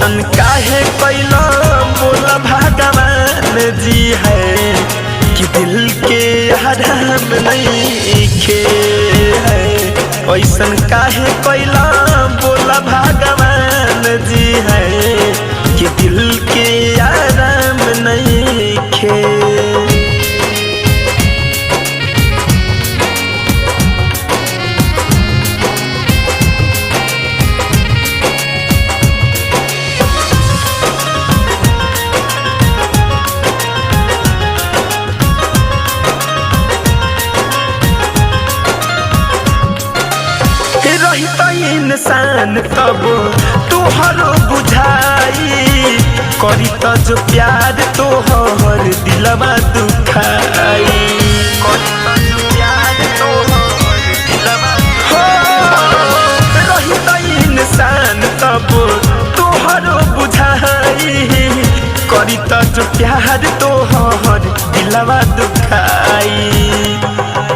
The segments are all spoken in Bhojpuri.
ऐसन काहे कैला बोला भगवान जी है कि दिल के आराम नहीं खे है। ऐसन काहे कैला बोला भगवान जी है कि दिल के आराम नहीं खे। इंसान तब तोहरो बुझाई करी त जो प्यार तोहर दिलवा दुखाई। करी त जो प्यार तोहर दिलवा रही त इंसान तब तोहरो बुझाई करी त जो प्यार तोहर दिलवा दुखाई।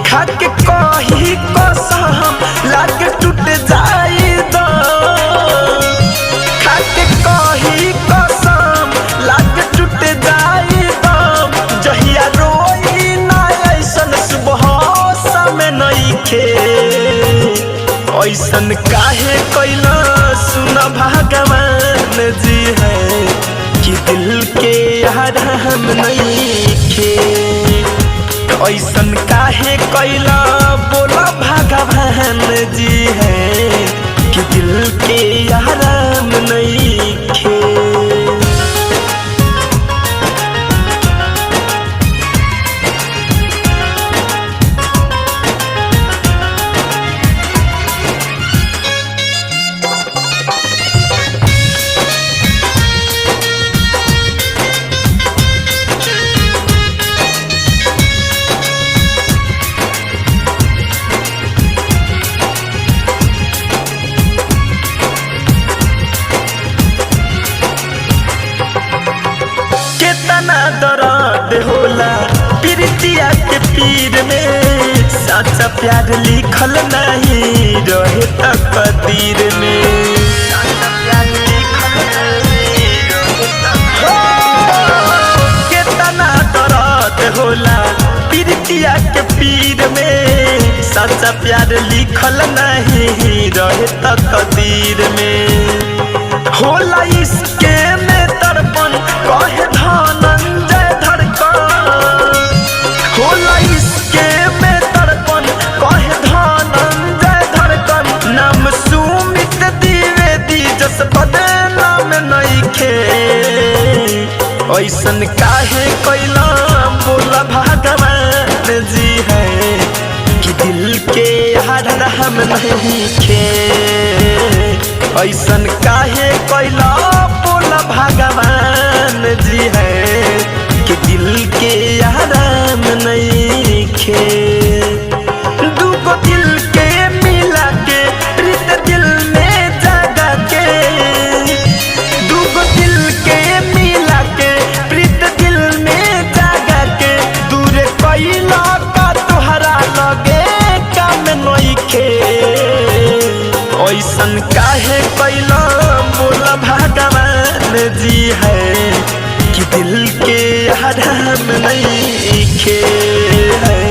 खाके कही कसम लागे टूट जाई दो, खाके कही कसम लागे टूट जाई दो। जहिया रोई ना ऐसन सुबह समय नइखे। ऐसन काहे कैला सुन भगवान जी है कि दिल के आराम नइखे। ऐसन काहे कैला बोला भगवान जी है कि दिल के आराम नइखे। कितना दर्द होला प्रीतिया के पीर में। सच्चा प्यार लिखल नहीं रहे तकदीर में। कितना दर्द होला प्रीतिया के पीर में। सच्चा प्यार लिखल नहीं रहे तकदीर में। होला इसके में तड़पन कहे धनंजय धड़कन। होला इसके में तड़पन कहे धनंजय धड़कन। नाम सुमित द्विवेदी जस बदनाम नइखे। ऐसन काहे कैला बोला भगवान जी है कि दिल के आराम नइखे। ऐसन काहे कैला बोला भगवान जी है कि दिल के आराम नइखे। दूगो दिल के मिला के प्रीत दिल में जगा के। दूगो दिल के मिला के प्रीत दिल में जगा के। दूर कैला का तोहरा लगे काम नइखे। ऐसन काहे कैला बोला भगवान जी है कि दिल के आराम नइखे है।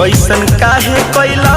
ऐसन काहे कैला